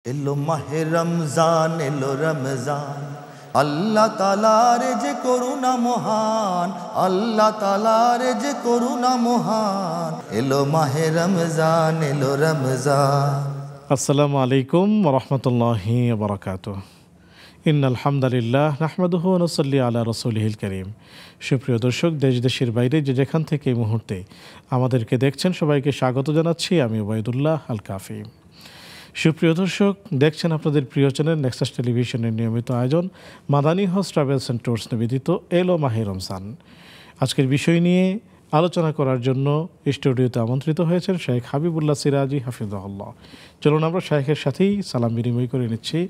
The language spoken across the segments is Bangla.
এলো মাহে রমজান, এলো রমজান, আল্লাহ তাআলার যে করুণা মহান, আল্লাহ তাআলার যে করুণা মহান। এলো মাহে রমজান, এলো রমজান। আসসালামু আলাইকুম ওয়া রাহমাতুল্লাহি ওয়া বারাকাতুহু। ইন্নাল হামদালিল্লাহ নাহমাদুহু ওয়া নুসাল্লি আলা রাসূলিহিল কারীম। সুপ্রিয় দর্শক, দেশ দেশের বাইরে যে যেখান থেকে এই মুহূর্তে আমাদেরকে দেখছেন, সবাইকে স্বাগত জানাচ্ছি। আমি ওবায়দুল্লাহ আল কাফি। সুপ্রিয় দর্শক, দেখছেন আপনাদের প্রিয় চ্যানেল নেক্সাস টেলিভিশনের নিয়মিত আয়োজন Madani house travels and tours নিবেদিত এলো মাহে রমজান। আজকের বিষয় নিয়ে আলোচনা করার জন্য স্টুডিওতে আমন্ত্রিত হয়েছেন শেখ হাবিবুল্লাহ সিরাজি হাফিজাহুল্লাহ। চলুন আমরা শেখের সাথেই সালাম বিনিময় করে নিচ্ছি।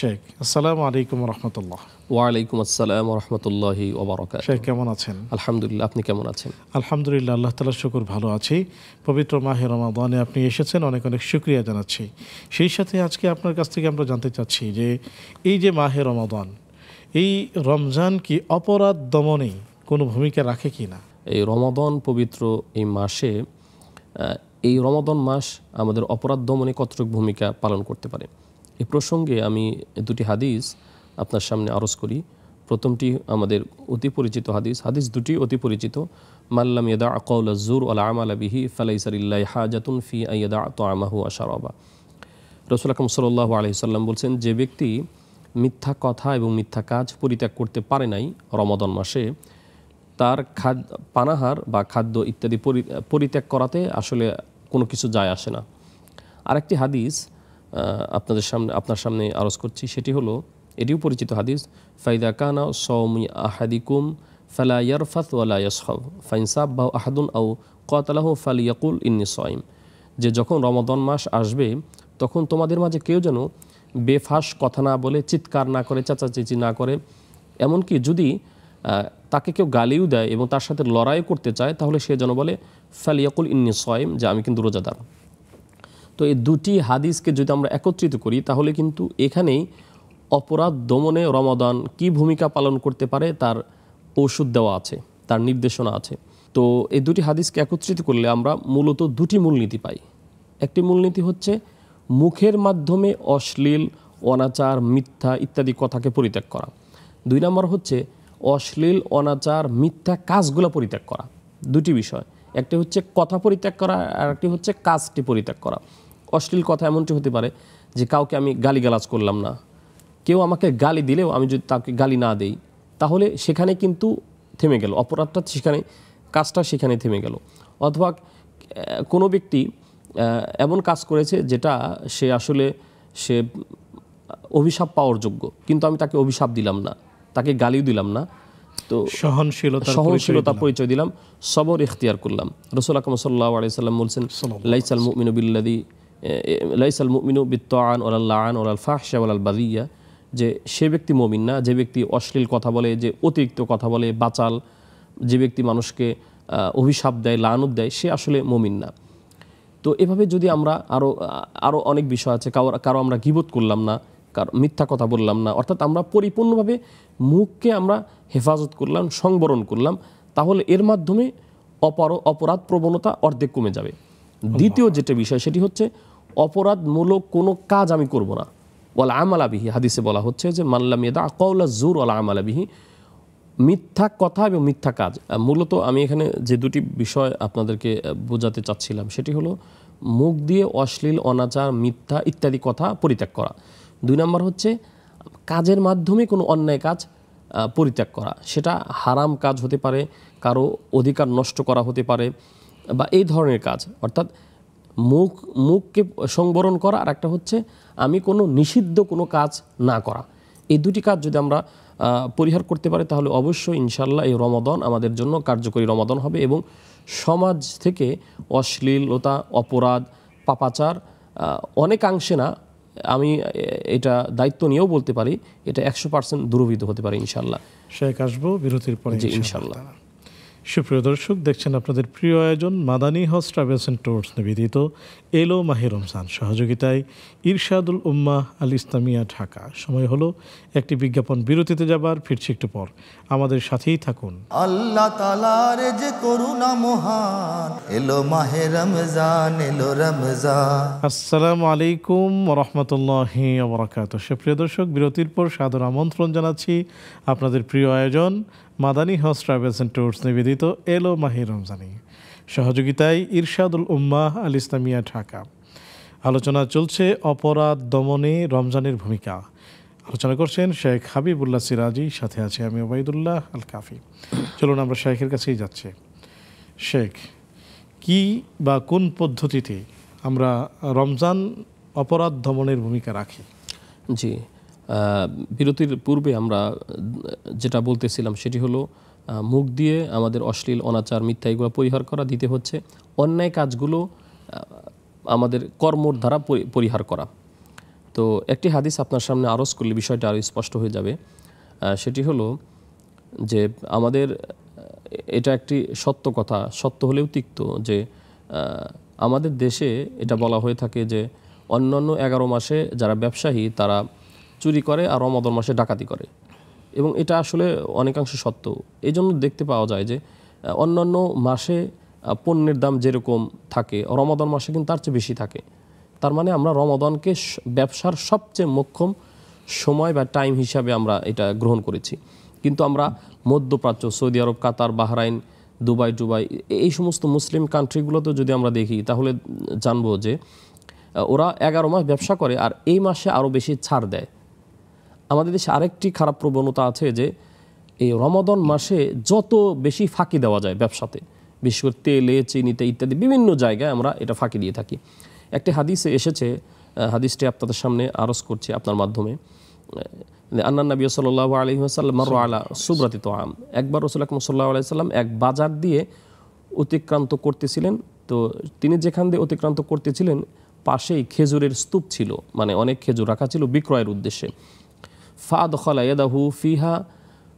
শেখ, আসসালামু আলাইকুম রহমতুল্লাহ। ওয়ালাইকুম আসসালাম রহমতুল্লাহি ওয়া বারাকাতুহু। শেখ, কেমন আছেন? আলহামদুলিল্লাহ, আপনি কেমন আছেন? আলহামদুলিল্লাহ, আল্লাহ তাআলার শুকর, ভালো আছি। পবিত্র মাহে রমাদানে আপনি এসেছেন, অনেক অনেক শুকরিয়া জানাচ্ছি। সেই সাথে আজকে আপনার কাছ থেকে আমরা জানতে চাচ্ছি যে এই যে মাহে রমাদান, এই রমজান কি অপরাধ দমনে কোনো ভূমিকা রাখে কি না? এই রমাদান পবিত্র এই মাসে, এই রমাদান মাস আমাদের অপরাধ দমনে কতটুকু ভূমিকা পালন করতে পারে, এই প্রসঙ্গে আমি দুটি হাদিস আপনার সামনে আরজ করি। প্রথমটি আমাদের অতি পরিচিত হাদিস দুটি অতি পরিচিত। মাল্লাম ইয়াদা কাওলা যুর ওয়াল আমালা বিহি ফালাইসা লিল্লাহি হাজাতুন ফি আইয়াদা তা'আমাহু ওয়া শারাবা। রাসূল আকরাম সাল্লাল্লাহু আলাইহি সাল্লাম বলছেন, যে ব্যক্তি মিথ্যা কথা এবং মিথ্যা কাজ পরিত্যাগ করতে পারে নাই রমাদান মাসে, তার পানাহার বা খাদ্য ইত্যাদি পরিত্যাগ করাতে আসলে কোনো কিছু যায় আসে না। আরেকটি হাদিস আপনার সামনে আরজ করছি, সেটি হলো, এটিও পরিচিত হাদিস। ফাইদা কানা সাওমি আহাদিকুম ফালা ইয়ারফাথ ওয়ালা ইয়াসখাব ফাইন সাব্বাহু আহাদুন আও কাতালাহু ফালিয়াকুল ইন্নী সাইম। যে যখন রমাদান মাস আসবে, তখন তোমাদের মাঝে কেউ যেন বেফাস কথা না বলে, চিৎকার না করে, চেঁচাচেঁচি না করে, এমনকি যদি তাকে কেউ গালিও দেয় এবং তার সাথে লড়াই করতে চায়, তাহলে সে যেন বলে ফালিয়াকুল ইন্নী সাইম, যে আমি কিন্তু রোজাদার। তো এই দুটি হাদিসকে যদি আমরা একত্রিত করি, তাহলে কিন্তু এখানেই অপরাধ দমনে রমাদান কি ভূমিকা পালন করতে পারে তার ঔষধ দেওয়া আছে, তার নির্দেশনা আছে। তো এই দুটি হাদিসকে একত্রিত করলে আমরা মূলত দুটি মূলনীতি পাই। একটি মূলনীতি হচ্ছে মুখের মাধ্যমে অশ্লীল, অনাচার, মিথ্যা ইত্যাদি কথাকে পরিত্যাগ করা। 2 নম্বর হচ্ছে অশ্লীল, অনাচার, মিথ্যা কাজগুলো পরিত্যাগ করা। দুটি বিষয়, একটি হচ্ছে কথা পরিত্যাগ করা, আর একটি হচ্ছে কাজটি পরিত্যাগ করা। অশ্লীল কথা এমনটি হতে পারে যে কাউকে আমি গালিগালাজ করলাম না, কেউ আমাকে গালি দিলেও আমি যদি তাকে গালি না দেই, তাহলে সেখানে কিন্তু থেমে গেল অপরাধটা, সেখানে কাজটা সেখানে থেমে গেল। অথবা কোনো ব্যক্তি এমন কাজ করেছে যেটা সে অভিশাপ পাওয়ার যোগ্য, কিন্তু আমি তাকে অভিশাপ দিলাম না, তাকে গালিও দিলাম না, তো সহনশীলতা পরিচয় দিলাম, সবর ইখতিয়ার করলাম। রাসূল আকরাম সাল্লাল্লাহু আলাইহি সাল্লাম বলছেন, লাইসাল মুমিনু বিত্তাআন ওয়ালাল লাআন ওয়ালাল ফাহশা ওয়ালাল বাযিয়া, যে সে ব্যক্তি মুমিন না যে ব্যক্তি অশ্লীল কথা বলে, যে অতিরিক্ত কথা বলে, বাচাল, যে ব্যক্তি মানুষকে অভিশাপ দেয়, লানত দেয়, সে আসলে মুমিন না। তো এভাবে যদি আমরা আরও অনেক বিষয় আছে, কারো আমরা গীবত করলাম না, কারো মিথ্যা কথা বললাম না, অর্থাৎ আমরা পরিপূর্ণভাবে মুখকে আমরা হেফাজত করলাম, সংবরণ করলাম, তাহলে এর মাধ্যমে অপরাধ প্রবণতা অর্ধেক কমে যাবে। দ্বিতীয় যেটা বিষয়, সেটি হচ্ছে অপরাধমূলক কোনো কাজ আমি করব না। ওয়াল আমালা বিহি, হাদিসে বলা হচ্ছে যে মাল্লাম ইয়াদা কাওলা যুর ওয়াল আমালা বিহি, মিথ্যা কথা এবং মিথ্যা কাজ। মূলত আমি এখানে যে দুটি বিষয় আপনাদেরকে বোঝাতে চাচ্ছিলাম, সেটি হলো মুখ দিয়ে অশ্লীল, অনাচার, মিথ্যা ইত্যাদি কথা পরিত্যাগ করা। 2 নম্বর হচ্ছে কাজের মাধ্যমে কোনো অন্যায় কাজ পরিত্যাগ করা, সেটা হারাম কাজ হতে পারে, কারো অধিকার নষ্ট করা হতে পারে, বা এই ধরনের কাজ, অর্থাৎ মুখকে সংবরণ করা, আর একটা হচ্ছে আমি কোনো নিষিদ্ধ কোনো কাজ না করা। এই দুটি কাজ যদি আমরা পরিহার করতে পারি, তাহলে অবশ্যই ইনশাআল্লাহ এই রমাদান আমাদের জন্য কার্যকরী রমাদান হবে, এবং সমাজ থেকে অশ্লীলতা, অপরাধ, পাপাচার অনেকাংশে না, আমি এটা দায়িত্ব নিয়েও বলতে পারি, এটা 100% দূরীভূত হতে পারে ইনশাআল্লাহ। শেখ, আসবো বিরতির পরে জি ইনশাআল্লাহ। সুপ্রিয় দর্শক, দেখছেন আপনাদের প্রিয় আয়োজন মাদানী হজ ট্রাভেলস অ্যান্ড ট্যুরস নিবেদিত এলো মাহে রমজান, সহযোগিতায় ইরশাদুল উম্মাহ আল ইসলামিয়া ঢাকা। সময় হলো একটি বিজ্ঞাপন বিরতিতে যাবার, ফিরছি একটু পর, আমাদের সাথেই থাকুন। আল্লাহ তাআলার যে করুণা মহান, এলো মাহে রমজান, এলো রমজান। আসসালামু আলাইকুম রহমতুল্লাহি ওয়া বারাকাতুহু। সুপ্রিয় দর্শক, বিরতির পর সাদর আমন্ত্রণ জানাচ্ছি আপনাদের প্রিয় আয়োজন মাদানী হজ ট্রাভেলস অ্যান্ড ট্যুরস নিবেদিত এলো মাহে রমজানি, সহযোগিতায় ইরশাদুল উম্মাহ আল ইসলামিয়া ঢাকা। আলোচনা চলছে অপরাধ দমনে রমজানের ভূমিকা। আলোচনা করছেন শেখ হাবিবুল্লাহ সিরাজি, সাথে আছে আমি ওবাইদুল্লাহ আল কাফি। চলুন আমরা শেখের কাছেই যাচ্ছি। শেখ, কি বা কোন পদ্ধতিতে আমরা রমজান অপরাধ দমনের ভূমিকা রাখি? জি, বিরতির পূর্বে আমরা যেটা বলতেছিলাম সেটি হলো মুখ দিয়ে আমাদের অশ্লীল, অনাচার, মিথ্যা এগুলো পরিহার করা, দিতে হচ্ছে অন্যায় কাজগুলো আমাদের কর্মর দ্বারা পরিহার করা। তো একটি হাদিস আপনার সামনে আরজ করলে বিষয়টা আরও স্পষ্ট হয়ে যাবে। সেটি হলো যে আমাদের এটা একটি সত্য কথা, সত্য হলেও তিক্ত, যে আমাদের দেশে এটা বলা হয়ে থাকে যে অন্যান্য 11 মাসে যারা ব্যবসায়ী তারা চুরি করে আর রমাদান মাসে ডাকাতি করে, এবং এটা আসলে অনেকাংশে সত্য। এই জন্য দেখতে পাওয়া যায় যে অন্যান্য মাসে পণ্যের দাম যেরকম থাকে রমাদান মাসে কিন্তু তার চেয়ে বেশি থাকে। তার মানে আমরা রমাদানকে ব্যবসার সবচেয়ে মোক্ষম সময় বা টাইম হিসাবে আমরা এটা গ্রহণ করেছি। কিন্তু আমরা মধ্যপ্রাচ্য, সৌদি আরব, কাতার, বাহরাইন, দুবাই এই সমস্ত মুসলিম কান্ট্রিগুলোতে যদি আমরা দেখি তাহলে জানবো যে ওরা 11 মাস ব্যবসা করে আর এই মাসে আরও বেশি ছাড় দেয়। আমাদের দেশে আরেকটি খারাপ প্রবণতা আছে যে এই রমাদান মাসে যত বেশি ফাঁকি দেওয়া যায় ব্যবসাতে, বিশেষ করে তেলে, চিনিতে ইত্যাদি বিভিন্ন জায়গায় আমরা এটা ফাঁকি দিয়ে থাকি। একটি হাদিসে এসেছে, হাদিসটি আপনাদের সামনে আরজ করছি আপনার মাধ্যমে। আন্নান নবী সাল্লাল্লাহু আলাইহি ওয়াসাল্লাম মাররা আলা সুবরাতি তুআম, একবার রাসূল আকরাম সাল্লাল্লাহু আলাইহি ওয়াসাল্লাম এক বাজার দিয়ে অতিক্রান্ত করতেছিলেন। তো তিনি যেখান দিয়ে অতিক্রান্ত করতেছিলেন পাশেই খেজুরের স্তূপ ছিল, মানে অনেক খেজুর রাখা ছিল বিক্রয়ের উদ্দেশ্যে। ফাদখালা ইয়াদাহু ফিহা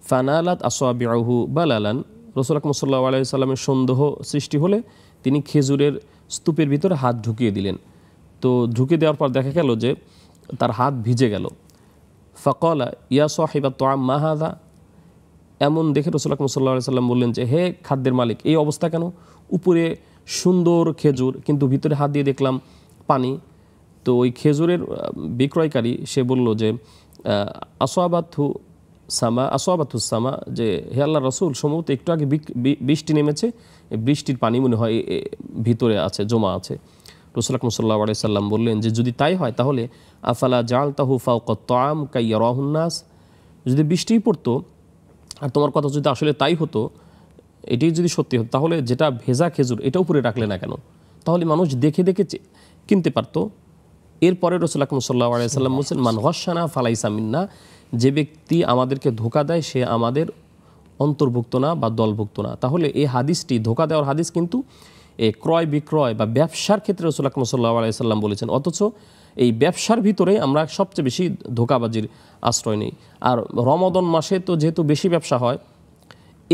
ফানালাত আসওয়াবিউহু বালালান, রাসূল আকরাম সাল্লাল্লাহু আলাইহি ওয়াসাল্লামের সন্দেহ সৃষ্টি হলে তিনি খেজুরের স্তূপের ভিতরে হাত ঢুকিয়ে দিলেন। তো ঢুকিয়ে দেওয়ার পর দেখা গেল যে তার হাত ভিজে গেল। ফাকালা ইয়া সাহিবাত তুআম মা হাযা, এমন দেখে রাসূল আকরাম সাল্লাল্লাহু আলাইহি ওয়াসাল্লাম বললেন যে হে খাদ্যের মালিক, এই অবস্থা কেন? উপরে সুন্দর খেজুর কিন্তু ভিতরে হাত দিয়ে দেখলাম পানি। তো ওই খেজুরের বিক্রয়কারী সে বলল যে আসওয়াবাতহু সামা, যে হে আল্লাহর রাসূল, সম্ভবত একটু আগে বৃষ্টি নেমেছে, বৃষ্টির পানি মনে হয় ভিতরে আছে, জমা আছে। রাসূল আকরাম সাল্লাল্লাহু আলাইহি ওয়াসাল্লাম বললেন যে যদি তাই হয় তাহলে আফালা জাআলতাহু ফাওকা তুআম কাইয়ারাহুন নাস, যদি বৃষ্টিই পড়তো আর তোমার কথা যদি আসলে তাই হতো, এটি যদি সত্যি হতো, তাহলে যেটা ভেজা খেজুর এটা উপরে রাখলে না কেন? তাহলে মানুষ দেখে দেখে কিনতে পারতো। এরপরে রাসূল আকরাম সাল্লাল্লাহু আলাইহি ওয়াসাল্লাম বলেছেন মান গাশশানা ফালাইসা মিন্না, যে ব্যক্তি আমাদেরকে ধোঁকা দেয় সে আমাদের অন্তর্ভুক্ত না বা দলভুক্ত না। তাহলে এই হাদিসটি ধোঁকা দেওয়ার হাদিস, কিন্তু এই ক্রয় বিক্রয় বা ব্যবসার ক্ষেত্রে রাসূল আকরাম সাল্লাল্লাহু আলাইহি ওয়াসাল্লাম বলেছেন, অথচ এই ব্যবসার ভিতরে আমরা সবচেয়ে বেশি ধোঁকাবাজির আশ্রয় নেই। আর রমাদান মাসে তো যেহেতু বেশি ব্যবসা হয়,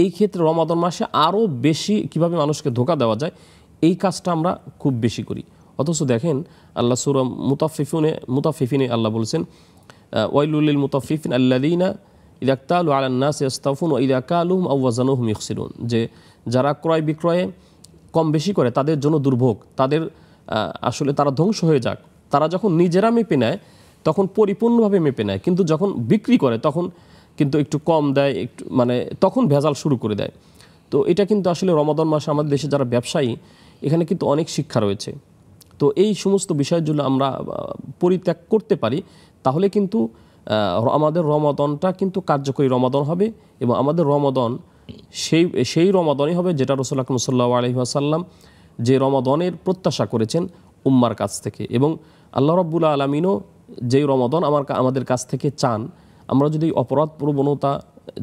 এই ক্ষেত্রে রমাদান মাসে আরও বেশি কিভাবে মানুষকে ধোঁকা দেওয়া যায় এই কাজটা আমরা খুব বেশি করি। অথচ দেখেন আল্লাহ সূরা মুতাফফিফিনে আল্লাহ বলেছেন ওয়াইলুল লিল মুতাফফিফিন আল্লাযীনা ইযা ইক্তালু আলান নাসি ইস্তাওফুন ওয়া ইযা কালুহুম আও ওয়াজানুহুম ইখসিরুন, যে যারা ক্রয় বিক্রয়ে কম বেশি করে তাদের জন্য দুর্ভোগ, তাদের আসলে তারা ধ্বংস হয়ে যাক। তারা যখন নিজেরা মেপে নেয় তখন পরিপূর্ণভাবে মেপে নেয়, কিন্তু যখন বিক্রি করে তখন কিন্তু একটু কম দেয়, একটু মানে তখন ভেজাল শুরু করে দেয়। তো এটা কিন্তু আসলে রমাদান মাসে আমাদের দেশে যারা ব্যবসায়ী, এখানে কিন্তু অনেক শিক্ষা রয়েছে। তো এই সমস্ত বিষয়ের জন্য আমরা পরিত্যাগ করতে পারি, তাহলে কিন্তু আমাদের রমাদানটা কিন্তু কার্যকরী রমাদান হবে, এবং আমাদের রমাদান সেই রমাদানই হবে যেটা রাসূল আকরাম সাল্লাল্লাহু আলাইহি ওয়াসাল্লাম যে রমাদানের প্রত্যাশা করেছেন উম্মার কাছ থেকে, এবং আল্লাহ রাব্বুল আলামিনও যেই রমাদান আমাদের কাছ থেকে চান। আমরা যদি অপরাধ প্রবণতা,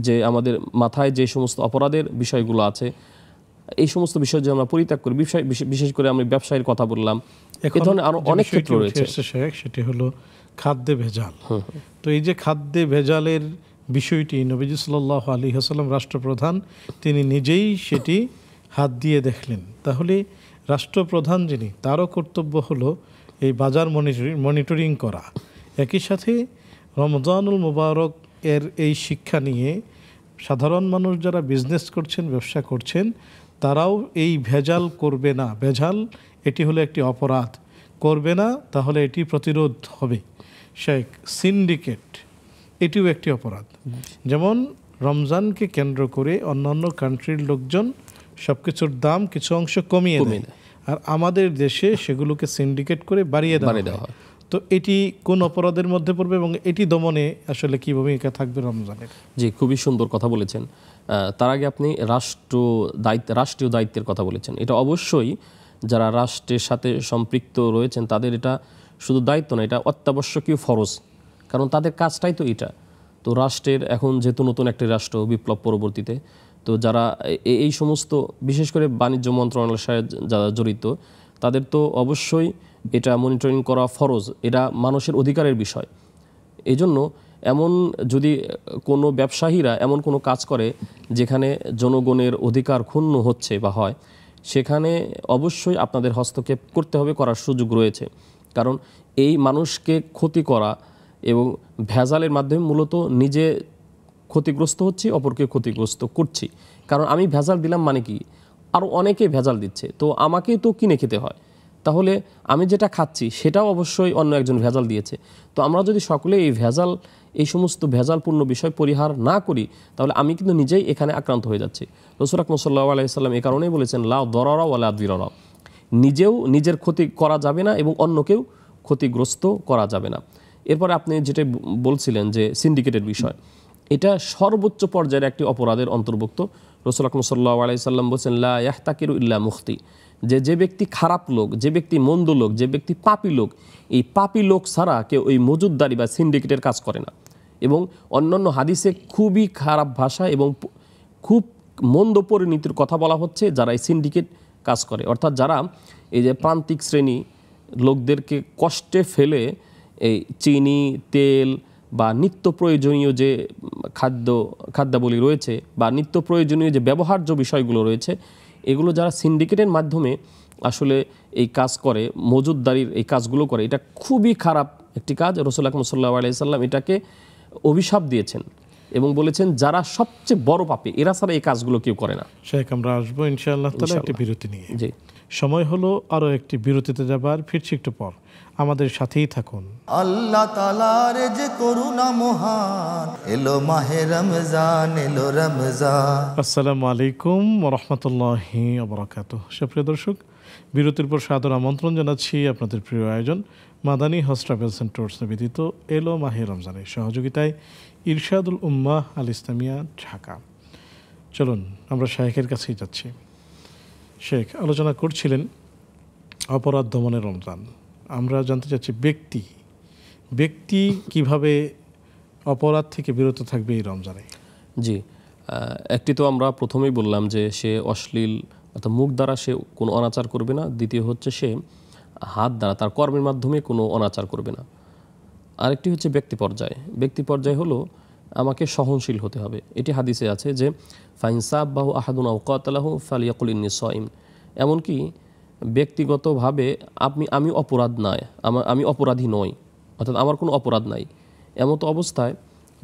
যে আমাদের মাথায় যে সমস্ত অপরাধের বিষয়গুলো আছে, এই সমস্ত বিষয় যে আমরা পরিত্যাগ করি, বিশেষ করে আমি ব্যবসায়ীর কথা বললাম, এই ধরনের আরো অনেক ক্ষেত্র রয়েছে। সেটি হলো খাদ্যে ভেজাল। তো এই যে খাদ্যে ভেজালের বিষয়টি নবীজি সাল্লাল্লাহু আলাইহি ওয়াসাল্লাম রাষ্ট্রপ্রধান, তিনি নিজেই সেটি হাত দিয়ে দেখলেন। তাহলে রাষ্ট্রপ্রধান যিনি, তারও কর্তব্য হলো এই বাজার মনিটরিং করা। একই সাথে রমজানুল মুবারক এর এই শিক্ষা নিয়ে সাধারণ মানুষ যারা বিজনেস করছেন, ব্যবসা করছেন, তারাও এই ভেজাল করবে না। ভেজাল এটি হলো একটি অপরাধ, করবে না, তাহলে এটি প্রতিরোধ হবে। শেখ সিন্ডিকেট এটিও একটি অপরাধ। যেমন রমজানকে কেন্দ্র করে অন্যান্য কান্ট্রির লোকজন সব কিছুর দাম কিছু অংশ কমিয়ে দেয়, আর আমাদের দেশে সেগুলোকে সিন্ডিকেট করে বাড়িয়ে দেওয়া হয়। তো এটি কোন অপরাধের মধ্যে পড়বে এবং এটি দমনে আসলে কী ভূমিকা থাকবে রমজানের? জি, খুবই সুন্দর কথা বলেছেন। তার আগে আপনি রাষ্ট্রীয় দায়িত্বের কথা বলেছেন। এটা অবশ্যই যারা রাষ্ট্রের সাথে সম্পৃক্ত রয়েছেন তাদের এটা শুধু দায়িত্ব না, এটা অত্যাবশ্যকীয় ফরজ, কারণ তাদের কাজটাই তো এটা। তো রাষ্ট্রের এখন যেহেতু নতুন একটি রাষ্ট্র, বিপ্লব পরবর্তীতে, তো যারা এই সমস্ত বিশেষ করে বাণিজ্য মন্ত্রণালয়ের সাথে যারা জড়িত, তাদের তো অবশ্যই এটা মনিটরিং করা ফরজ, এটা মানুষের অধিকারের বিষয়। এই জন্য এমন যদি কোনো ব্যবসায়ীরা এমন কোনো কাজ করে যেখানে জনগণের অধিকার ক্ষুণ্ণ হচ্ছে বা হয়, সেখানে অবশ্যই আপনাদের হস্তক্ষেপ করতে হবে, করার সুযোগ রয়েছে। কারণ এই মানুষকে ক্ষতি করা এবং ভেজালের মাধ্যমে মূলত নিজে ক্ষতিগ্রস্ত হচ্ছি, অপরকে ক্ষতিগ্রস্ত করছি। কারণ আমি ভেজাল দিলাম মানে কি, আরও অনেকে ভেজাল দিচ্ছে, তো আমাকেই তো কিনে খেতে হয়। তাহলে আমি যেটা খাচ্ছি সেটাও অবশ্যই অন্য একজন ভেজাল দিয়েছে। তো আমরা যদি সকলে এই সমস্ত ভেজালপূর্ণ বিষয় পরিহার না করি, তাহলে আমি কিন্তু নিজেই এখানে আক্রান্ত হয়ে যাচ্ছি। রাসূল আকরাম সাল্লাল্লাহু আলাইহি ওয়াসাল্লাম এই কারণেই বলেছেন, লা দরারা ওয়ালা দিরারা, নিজেও নিজের ক্ষতি করা যাবে না এবং অন্যকেও ক্ষতিগ্রস্ত করা যাবে না। এরপরে আপনি যেটা বলছিলেন যে সিন্ডিকেটের বিষয়, এটা সর্বোচ্চ পর্যায়ের একটি অপরাধের অন্তর্ভুক্ত। রাসূল আকরাম সাল্লাল্লাহু আলাইহি ওয়াসাল্লাম বলেছেন, লা ইয়াহতাকিরু ইল্লা মুখতি, যে ব্যক্তি খারাপ লোক, যে ব্যক্তি মন্দ লোক, যে ব্যক্তি পাপী লোক, এই পাপী লোক ছাড়া কেউ ওই মজুদদারি বা সিন্ডিকেটের কাজ করে না। এবং অন্যান্য হাদিসে খুবই খারাপ ভাষা এবং খুব মন্দ পরিণতির কথা বলা হচ্ছে যারা এই সিন্ডিকেট কাজ করে, অর্থাৎ যারা এই যে প্রান্তিক শ্রেণী লোকদেরকে কষ্টে ফেলে এই চিনি, তেল বা নিত্য প্রয়োজনীয় যে খাদ্যাবলী রয়েছে বা নিত্য প্রয়োজনীয় যে ব্যবহার্য বিষয়গুলো রয়েছে, এগুলো যারা সিন্ডিকেটের মাধ্যমে আসলে এই কাজ করে, মজুদদারির এই কাজগুলো করে, এটা খুবই খারাপ একটি কাজ। রাসূল আকরাম সাল্লাল্লাহু আলাইহি ওয়াসাল্লাম এটাকে অভিশাপ দিয়েছেন এবং বলেছেন যারা সবচেয়ে বড় পাপী, এরা ছাড়া এই কাজগুলো কেউ করে না। শেখ, আমরা আসবো ইনশাআল্লাহ তাআলা একটি বিরতি নিয়ে। জি, সময় হলো আরও একটি বিরতিতে যাবার, ফিরছি একটু পর, আমাদের সাথেই থাকুন। আল্লাহ তাআলার যে করুণা মহান, এলো মাহে রমজান, এলো রমজান। আসসালামু আলাইকুম ওয়া রাহমাতুল্লাহি ওয়া বারাকাতুহু। সুপ্রিয় দর্শক, বিরতির পর সাদর আমন্ত্রণ জানাচ্ছি আপনাদের প্রিয় আয়োজন মাদানী হজ ট্রাভেলস এন্ড ট্যুরস নিবেদিত এলো মাহে রমজানের সহযোগিতায় ইরশাদুল উম্মাহ আল ইসলামিয়া, ঢাকা। চলুন আমরা শেখের কাছেই যাচ্ছি। শেখ আলোচনা করছিলেন অপরাধ দমনের রমজান। আমরা জানতে চাচ্ছি ব্যক্তি কিভাবে অপরাধ থেকে বিরত থাকবে এই রমজানে। জি, একটি তো আমরা প্রথমেই বললাম যে সে অশ্লীল অর্থাৎ মুখ দ্বারা সে কোনো অনাচার করবে না। দ্বিতীয় হচ্ছে সে হাত দ্বারা তার কর্মের মাধ্যমে কোনো অনাচার করবে না। আরেকটি হচ্ছে ব্যক্তি পর্যায়ে হলো আমাকে সহনশীল হতে হবে। এটি হাদিসে আছে যে ফাইন সাব্বাহু আহাদুন আও কাতালাহু ফালিয়াকুল ইন্নী সাইম। এমনকি ব্যক্তিগতভাবে আমি অপরাধী নই, অর্থাৎ আমার কোনো অপরাধ নাই, এমতো অবস্থায়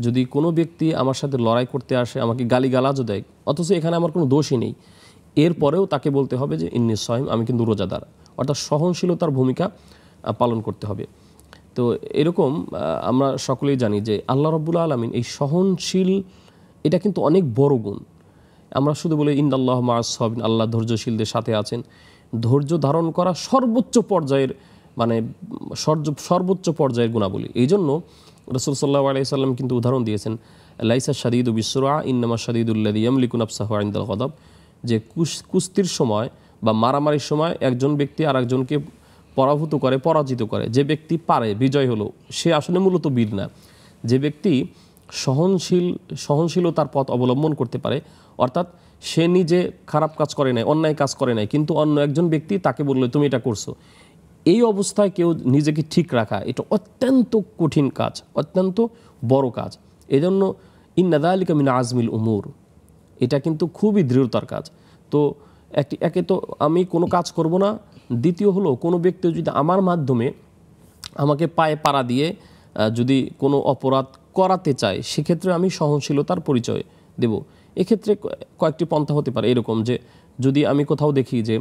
যদি কোনো ব্যক্তি আমার সাথে লড়াই করতে আসে, আমাকে গালিগালাজও দেয়, অথচ এখানে আমার কোনো দোষই নেই, এরপরেও তাকে বলতে হবে যে ইন্নী সাইম, আমি কিন্তু রোজাদার। অর্থাৎ সহনশীলতার ভূমিকা পালন করতে হবে। তো এরকম আমরা সকলেই জানি যে আল্লাহ রাব্বুল আলামিন এই সহনশীল, এটা কিন্তু অনেক বড় গুণ। আমরা শুধু বলি ইন্নাল্লাহা মা'আস সাবিরিন, আল্লাহ ধৈর্যশীলদের সাথে আছেন। ধৈর্য ধারণ করা সর্বোচ্চ পর্যায়ের সর্বোচ্চ পর্যায়ের গুণাবলী। এই জন্য রাসূল সাল্লাল্লাহু আলাইহি সাল্লাম কিন্তু উদাহরণ দিয়েছেন, লাইসা শাদীদু বিসসুরআ ইন্নামা শাদীদুল্লাযী ইয়ামলিকু নাফসাহু ইনদাল গাদাব, যে কুস্তির সময় বা মারামারির সময় একজন ব্যক্তি আর একজনকে পরাজিত করে, যে ব্যক্তি পারে, বিজয় হলো, সে আসলে মূলত বীর না। যে ব্যক্তি সহনশীলতার পথ অবলম্বন করতে পারে, অর্থাৎ সে নিজে খারাপ কাজ করে নাই, অন্যায় কাজ করে নাই, কিন্তু অন্য একজন ব্যক্তি তাকে বললো তুমি এটা করছো, এই অবস্থায় কেউ নিজেকে ঠিক রাখা এটা অত্যন্ত কঠিন কাজ, অত্যন্ত বড় কাজ। এজন্য ইন্না যালিকা মিন আজমিল উমুর, এটা কিন্তু খুবই দৃঢ়তার কাজ। তো একে তো আমি কোনো কাজ করব না, দ্বিতীয় হলো কোনো ব্যক্তি যদি আমার মাধ্যমে আমাকে পায়ে পাড়া দিয়ে যদি কোনো অপরাধ করাতে চায়, সেক্ষেত্রে আমি সহনশীলতার পরিচয় দেব। এক্ষেত্রে কয়েকটি পন্থা হতে পারে এরকম যে, যদি আমি কোথাও দেখি যে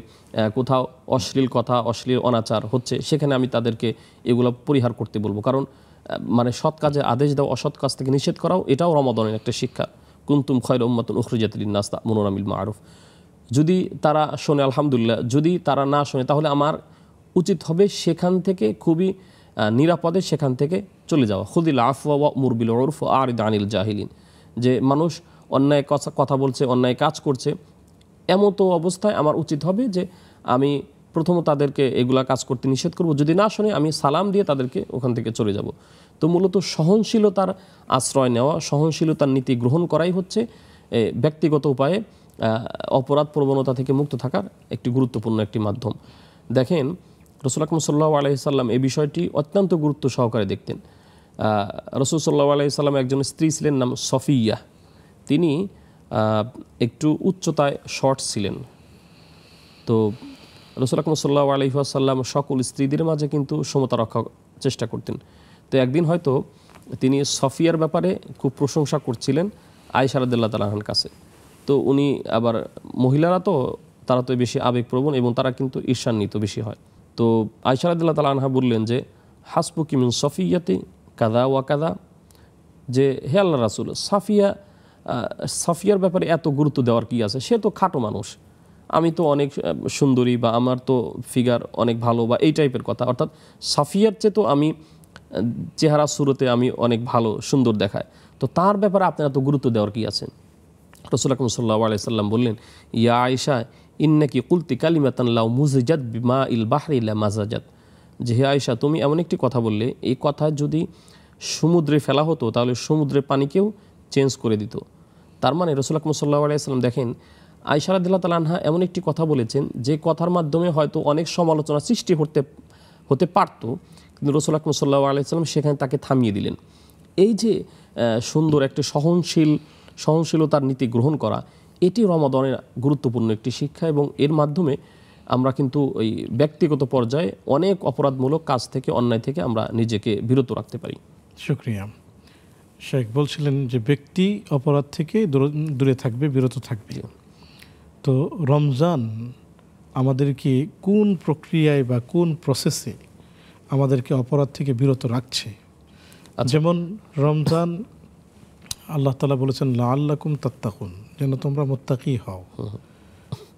কোথাও অশ্লীল কথা, অশ্লীল অনাচার হচ্ছে, সেখানে আমি তাদেরকে এগুলো পরিহার করতে বলবো। কারণ মানে সৎ কাজে আদেশ দেওয়া, অসৎ কাজ থেকে নিষেধ করাও এটাও রমাদানের একটা শিক্ষা। কুনতুম খায়রা উম্মাতুন উখরিজাত লিন-নাস তা'মুরুনা বিল মা'রুফ। যদি তারা শোনে আলহামদুলিল্লাহ, যদি তারা না শোনে তাহলে আমার উচিত হবে সেখান থেকে খুবই নিরাপদে সেখান থেকে চলে যাওয়া। খুযিল আফওয়া ওয়া'মুর বিল উরফ ওয়া আরিদ আনিল জাহিলিন। যে মানুষ অন্যায় কথা বলছে, অন্যায় কাজ করছে, এমন তো অবস্থায় আমার উচিত হবে যে আমি প্রথমত তাদেরকে এগুলা কাজ করতে নিষেধ করব, যদি না শোনে আমি সালাম দিয়ে তাদেরকে ওখান থেকে চলে যাব। তো মূলত সহনশীলতার আশ্রয় নেওয়া, সহনশীলতার নীতি গ্রহণ করাই হচ্ছে ব্যক্তিগত উপায়ে অপরাধ প্রবণতা থেকে মুক্ত থাকার একটি গুরুত্বপূর্ণ একটি মাধ্যম। দেখেন রাসূল আকরাম সাল্লাল্লাহু আলাইহি সাল্লাম এই বিষয়টি অত্যন্ত গুরুত্ব সহকারে দেখতেন। রাসূল সাল্লাল্লাহু আলাইহি সাল্লাম একজন স্ত্রী ছিলেন, নাম সফিয়া। তিনি একটু উচ্চতায় শর্ট ছিলেন। তো রাসূল আকরাম সাল্লাল্লাহু আলাইহি ওয়াসাল্লাম সকল স্ত্রীদের মাঝে কিন্তু সমতা রক্ষার চেষ্টা করতেন। তো একদিন হয়তো তিনি সফিয়ার ব্যাপারে খুব প্রশংসা করছিলেন আয়েশা রাদিয়াল্লাহু তাআলা আনহার কাছে। তো উনি আবার মহিলারা তো তারা তো বেশি আবেগপ্রবণ এবং তারা কিন্তু ঈর্ষান্বিত বেশি হয়। তো আয়েশা রাদিয়াল্লাহু তাআলা আনহা বললেন যে, হাসবুকি মিন সফিয়াতি কাযা ওয়া কাযা, যে হে আল্লাহর রাসূল, সাফিয়ার ব্যাপারে এত গুরুত্ব দেওয়ার কি আছে? সে তো খাটো মানুষ, আমি তো অনেক সুন্দরী, বা আমার তো ফিগার অনেক ভালো, বা এই টাইপের কথা। অর্থাৎ সাফিয়ার চেয়ে তো আমি চেহারা সুরতে আমি অনেক ভালো সুন্দর দেখায়, তো তার ব্যাপারে আপনার এত গুরুত্ব দেওয়ার কি আছে? রাসূল আকরাম সাল্লাল্লাহু আলাইহি সাল্লাম বললেন, ইয়া আয়েশা ইন্নাকি কুলতি কালিমাতান লাউ মুযিজাত বিমাইল বাহরি লা মাযাজাত, যে হে আয়েশা, তুমি এমন একটি কথা বললে, এই কথা যদি সমুদ্রে ফেলা হতো তাহলে সমুদ্রের পানিকেও চেঞ্জ করে দিত। তার মানে রাসূল আকরাম সাল্লাল্লাহু আলাইহি সাল্লাম দেখেন, আয়েশা রাদিয়াল্লাহু তাআলা আনহা এমন একটি কথা বলেছেন যে কথার মাধ্যমে হয়তো অনেক সমালোচনা সৃষ্টি হতে পারত, কিন্তু রাসূল আকরাম সাল্লাল্লাহু আলাইহি সাল্লাম সেখানে তাকে থামিয়ে দিলেন। এই যে সুন্দর একটি সহনশীলতার নীতি গ্রহণ করা, এটি রমাদানের গুরুত্বপূর্ণ একটি শিক্ষা, এবং এর মাধ্যমে আমরা কিন্তু ওই ব্যক্তিগত পর্যায়ে অনেক অপরাধমূলক কাজ থেকে, অন্যায় থেকে আমরা নিজেকে বিরত রাখতে পারি। শুকরিয়া। শেখ বলছিলেন যে ব্যক্তি অপরাধ থেকে দূরে থাকবে, বিরত থাকবে। তো রমজান আমাদেরকে কোন প্রক্রিয়ায় বা কোন প্রসেসে আমাদেরকে অপরাধ থেকে বিরত রাখছে? যেমন রমজান আল্লাহ তাআলা বলেছেন লাআল্লাকুম তাত্তাকুন, যেন তোমরা মুত্তাকি হও।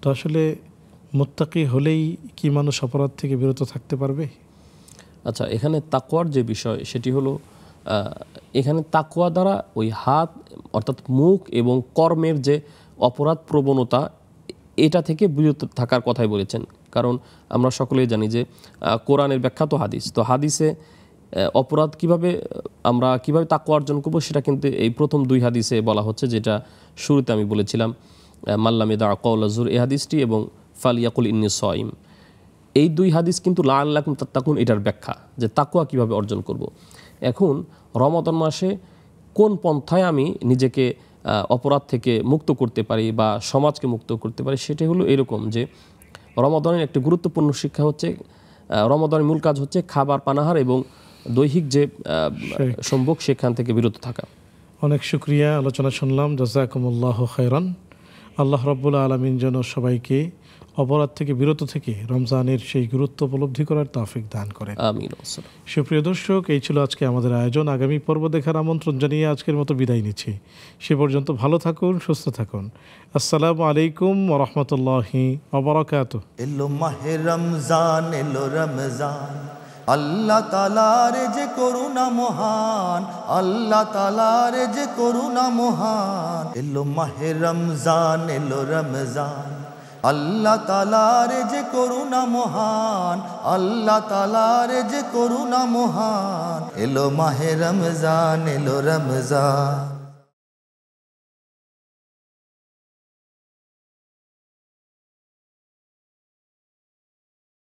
তো আসলে মুত্তাকি হলেই কি মানুষ অপরাধ থেকে বিরত থাকতে পারবে? আচ্ছা, এখানে তাকওয়ার যে বিষয় সেটি হলো, এখানে তাকওয়া দ্বারা ওই হাত অর্থাৎ মুখ এবং কর্মের যে অপরাধ প্রবণতা, এটা থেকে বিরত থাকার কথাই বলেছেন। কারণ আমরা সকলেই জানি যে কোরআনের ব্যাখ্যা তো হাদিস, তো হাদিসে অপরাধ আমরা কিভাবে তাকওয়া অর্জন করবো সেটা কিন্তু এই প্রথম দুই হাদিসে বলা হচ্ছে, যেটা শুরুতে আমি বলেছিলাম, মাল্লাম ইয়াদা কাওলা যুর, এই হাদিসটি, এবং ফালিয়াকুল ইন্নী সাইম, এই দুই হাদিস কিন্তু লাআল্লাকুম তাত্তাকুন এটার ব্যাখ্যা, যে তাকওয়া কিভাবে অর্জন করব। এখন রমাদান মাসে কোন পন্থায় আমি নিজেকে অপরাধ থেকে মুক্ত করতে পারি বা সমাজকে মুক্ত করতে পারি, সেটা হলো এরকম যে রমাদানের একটি গুরুত্বপূর্ণ শিক্ষা হচ্ছে, রমাদানের মূল কাজ হচ্ছে খাবার পানাহার এবং দৈহিক যে সম্ভোগ সেখান থেকে বিরত থাকা। অনেক শুকরিয়া, আলোচনা শুনলাম, জাযাকুমুল্লাহু খায়রান। আল্লাহ রাব্বুল আলামিন যেন সবাইকে অপরাধ থেকে বিরত থেকে রমজানের সেই গুরুত্ব উপলব্ধি করার তৌফিক দান করেন, আমিন। সুপ্রিয় দর্শক, এই ছিল আজকে আমাদের আয়োজন। আগামী পর্ব দেখার আমন্ত্রণ জানিয়ে আজকের মতো বিদায় নিচ্ছি। সে পর্যন্ত ভালো থাকুন, সুস্থ থাকুন। আসসালামু আলাইকুম ওয়া রাহমাতুল্লাহি ওয়া বারাকাতুহু। এলো মাহে রমজান, এলো রমজান, আল্লাহ তাআলার যে করুণা মহান, আল্লাহ তাআলার যে করুণা মহান। এলো মাহে রমজান, এলো রমজান, আল্লাহ তাআলার যে করুণা মহান, আল্লাহ তাআলার যে করুণা মহান। এলো মাহে রমজান, এলো রমজান।